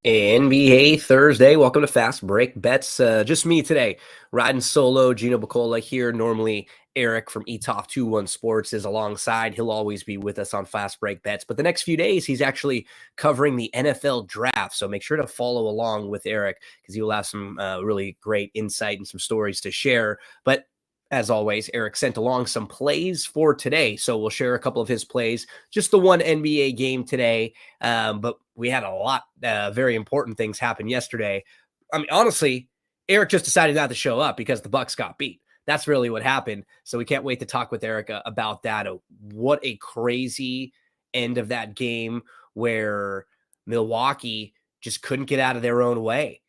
NBA Thursday. Welcome to Fast Break Bets. Just me today, riding solo. Gino here. Normally, Erik from ETOF21 Sports is alongside. He'll always be with us on Fast Break Bets. But the next few days, he's actually covering the NFL draft. So make sure to follow along with Erik because he will have some really great insight and some stories to share. But as always, Erik sent along some plays for today. So we'll share a couple of his plays. Just the one NBA game today. But we had a lot very important things happen yesterday. I mean, honestly, Erik just decided not to show up because the Bucks got beat. That's really what happened. So we can't wait to talk with Erik about that. What a crazy end of that game where Milwaukee just couldn't get out of their own way.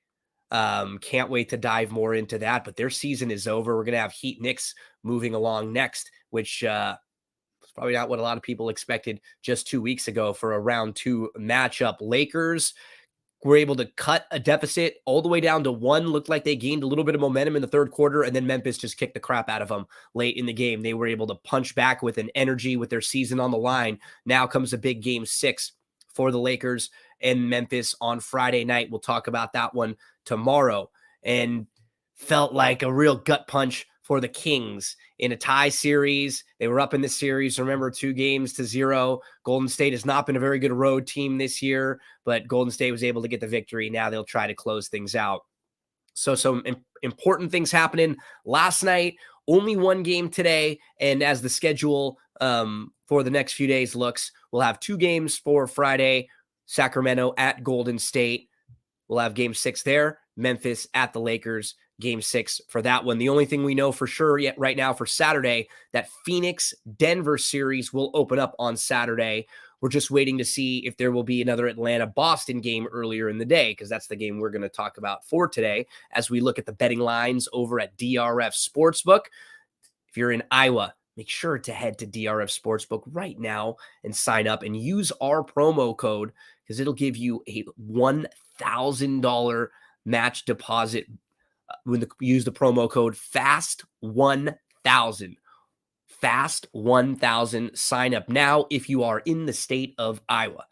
Can't wait to dive more into that, but their season is over. We're going to have Heat Knicks moving along next, which was probably not what a lot of people expected just 2 weeks ago for a round 2 matchup. Lakers were able to cut a deficit all the way down to 1. Looked like they gained a little bit of momentum in the third quarter, and then Memphis just kicked the crap out of them late in the game. They were able to punch back with an energy with their season on the line. Now comes a big game 6 for the Lakers and Memphis on Friday night. We'll talk about that one tomorrow. And felt like a real gut punch for the Kings in a tie series. They were up in this series, remember, 2-0. Golden State has not been a very good road team this year, but Golden State was able to get the victory. Now they'll try to close things out. So some important things happening last night. Only one game today, and as the schedule for the next few days looks, we'll have 2 games for Friday, Sacramento at Golden State. We'll have game 6 there, Memphis at the Lakers, game 6 for that one. The only thing we know for sure yet right now for Saturday, that Phoenix-Denver series will open up on Saturday. We're just waiting to see if there will be another Atlanta-Boston game earlier in the day, because that's the game we're going to talk about for today as we look at the betting lines over at DRF Sportsbook. If you're in Iowa, make sure to head to DRF Sportsbook right now and sign up and use our promo code, because it'll give you a $1,000 match deposit when you use the promo code FAST1000. FAST1000. Sign up now if you are in the state of Iowa.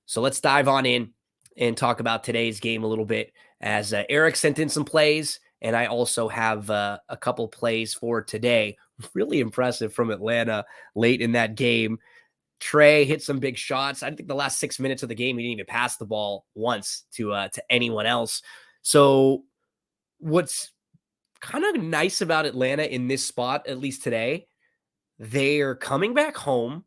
So let's dive on in and talk about today's game a little bit, as Erik sent in some plays, and I also have a couple plays for today. Really impressive from Atlanta late in that game. Trey hit some big shots. I think the last 6 minutes of the game, he didn't even pass the ball once to anyone else. So what's kind of nice about Atlanta in this spot, at least today, they're coming back home.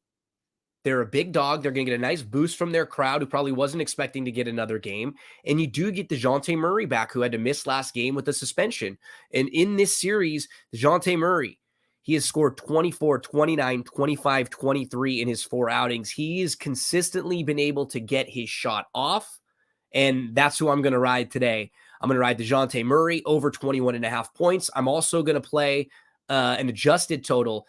They're a big dog. They're going to get a nice boost from their crowd, who probably wasn't expecting to get another game. And you do get DeJounte Murray back, who had to miss last game with a suspension. And in this series, DeJounte Murray, he has scored 24, 29, 25, 23 in his 4 outings. He's consistently been able to get his shot off, and that's who I'm going to ride today. I'm going to ride DeJounte Murray over 21.5 points. I'm also going to play an adjusted total.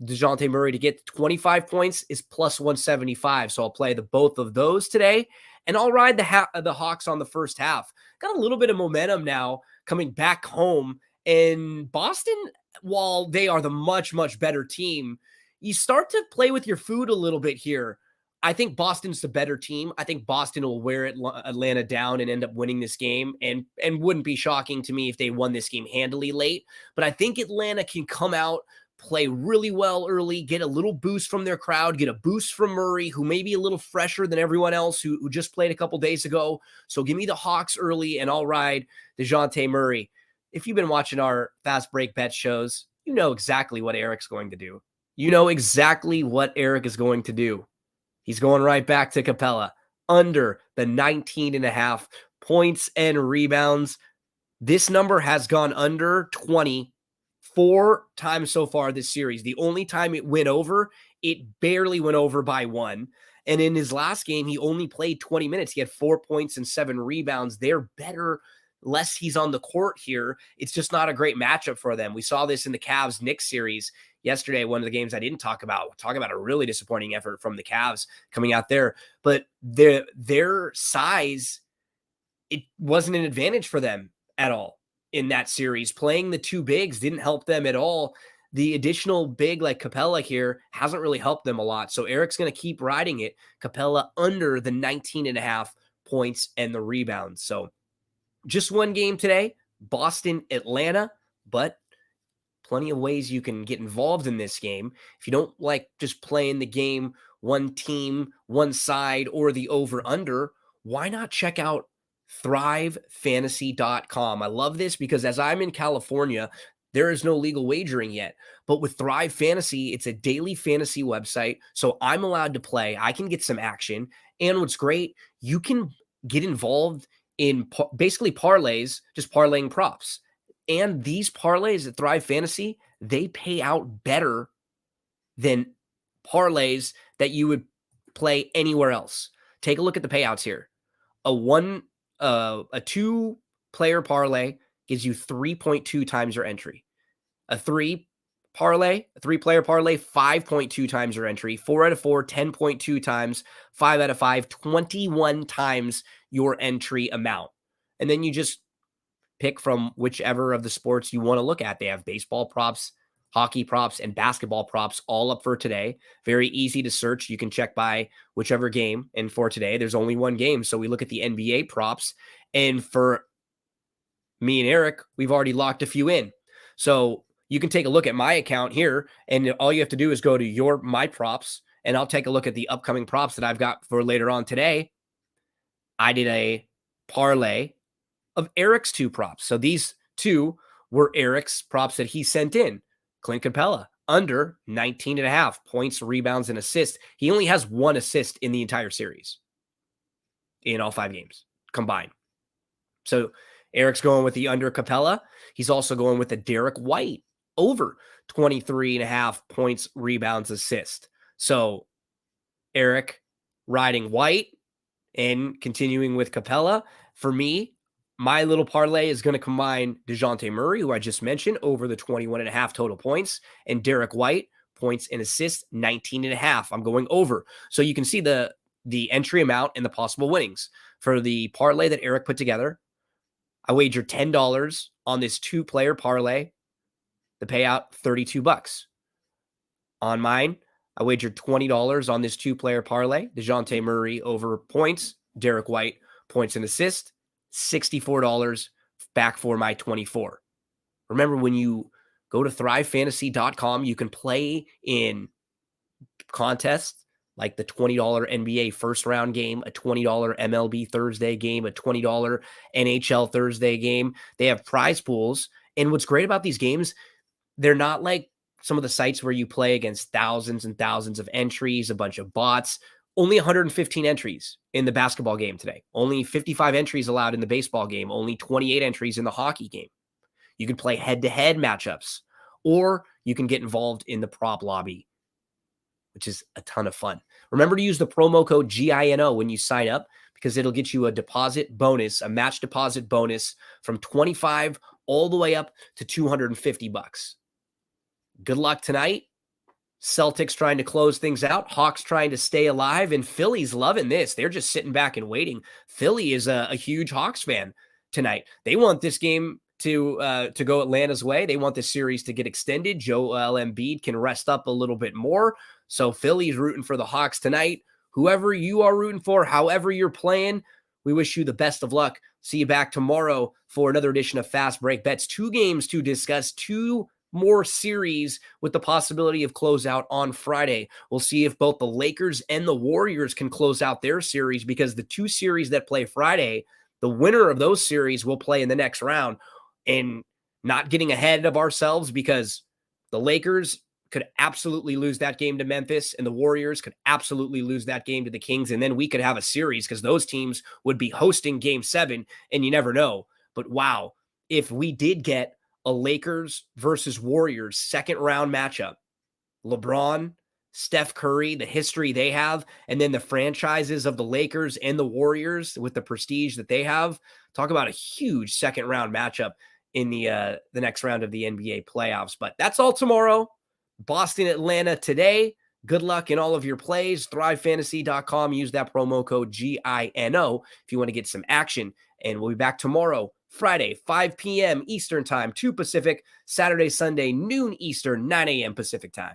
DeJounte Murray to get 25 points is plus 175. So I'll play the both of those today, and I'll ride the Hawks on the first half. Got a little bit of momentum now coming back home. And Boston, while they are the much, much better team, you start to play with your food a little bit here. I think Boston's the better team. I think Boston will wear Atlanta down and end up winning this game, and wouldn't be shocking to me if they won this game handily late. But I think Atlanta can come out, play really well early, get a little boost from their crowd, get a boost from Murray, who may be a little fresher than everyone else who just played a couple days ago. So give me the Hawks early, and I'll ride DeJounte Murray. If you've been watching our Fast Break Bet shows, you know exactly what Erik's going to do. You know exactly what Erik is going to do. He's going right back to Capella, under the 19.5 points and rebounds. This number has gone under 20 4 times so far this series. The only time it went over, it barely went over by 1. And in his last game, he only played 20 minutes. He had 4 points and 7 rebounds. They're better less he's on the court here. It's just not a great matchup for them. We saw this in the Cavs-Knicks series yesterday, one of the games I didn't talk about. Talk about a really disappointing effort from the Cavs coming out there. But their size, it wasn't an advantage for them at all in that series. Playing the 2 bigs didn't help them at all. The additional big like Capella here hasn't really helped them a lot. So Erik's going to keep riding it. Capella under the 19.5 points, and the rebounds. So just one game today, Boston, Atlanta, but plenty of ways you can get involved in this game. If you don't like just playing the game, one team, one side, or the over-under, why not check out thrivefantasy.com? I love this because as I'm in California, there is no legal wagering yet. But with Thrive Fantasy, it's a daily fantasy website. So I'm allowed to play. I can get some action. And what's great, you can get involved in basically parlays, just parlaying props. And these parlays at Thrive Fantasy, they pay out better than parlays that you would play anywhere else. Take a look at the payouts here. A 2-player parlay gives you 3.2 times your entry. A 3-player parlay, 5.2 times your entry. 4 out of 4, 10.2 times. 5 out of 5, 21 times your entry amount. And then you just pick from whichever of the sports you want to look at. They have baseball props, hockey props, and basketball props all up for today. Very easy to search. You can check by whichever game. And for today, there's only one game. So we look at the NBA props. And for me and Eric, we've already locked a few in. So you can take a look at my account here. And all you have to do is go to my props. And I'll take a look at the upcoming props that I've got for later on today. I did a parlay of Eric's 2 props. So these 2 were Eric's props that he sent in. Clint Capella, under 19.5 points, rebounds, and assists. He only has 1 assist in the entire series in all 5 games combined. So Eric's going with the under Capella. He's also going with the Derek White, over 23.5 points, rebounds, assist. So Erik riding White and continuing with Capella. For me, my little parlay is going to combine DeJounte Murray, who I just mentioned, over the 21.5 total points, and Derek White, points and assists, 19.5. I'm going over. So you can see the entry amount and the possible winnings. For the parlay that Erik put together, I wagered $10 on this 2-player parlay. The payout, $32. On mine, I wagered $20 on this 2-player parlay. DeJounte Murray over points, Derek White, points and assists. $64 back for my 24. Remember, when you go to thrivefantasy.com, you can play in contests like the $20 NBA first round game, a $20 MLB Thursday game, a $20 NHL Thursday game. They have prize pools. And what's great about these games, they're not like some of the sites where you play against thousands and thousands of entries, a bunch of bots. Only 115 entries in the basketball game today. Only 55 entries allowed in the baseball game. Only 28 entries in the hockey game. You can play head-to-head matchups, or you can get involved in the prop lobby, which is a ton of fun. Remember to use the promo code GINO when you sign up, because it'll get you a deposit bonus, a match deposit bonus from $25 all the way up to $250. Good luck tonight. Celtics trying to close things out. Hawks trying to stay alive. And Philly's loving this. They're just sitting back and waiting. Philly is a huge Hawks fan tonight. They want this game to go Atlanta's way. They want this series to get extended. Joel Embiid can rest up a little bit more. So Philly's rooting for the Hawks tonight. Whoever you are rooting for, however you're playing, we wish you the best of luck. See you back tomorrow for another edition of Fast Break Bets. 2 games to discuss, 2 more series with the possibility of closeout on Friday. We'll see if both the Lakers and the Warriors can close out their series, because the 2 series that play Friday, the winner of those series will play in the next round. And not getting ahead of ourselves, because the Lakers could absolutely lose that game to Memphis, and the Warriors could absolutely lose that game to the Kings. And then we could have a series, because those teams would be hosting Game 7, and you never know. But wow, if we did get a Lakers versus Warriors second round matchup, LeBron, Steph Curry, the history they have, and then the franchises of the Lakers and the Warriors with the prestige that they have, talk about a huge second round matchup in the next round of the NBA playoffs. But that's all tomorrow. Boston, Atlanta today. Good luck in all of your plays. ThriveFantasy.com. Use that promo code GINO if you want to get some action. And we'll be back tomorrow, Friday, 5 p.m. Eastern Time, 2 Pacific, Saturday, Sunday, noon Eastern, 9 a.m. Pacific Time.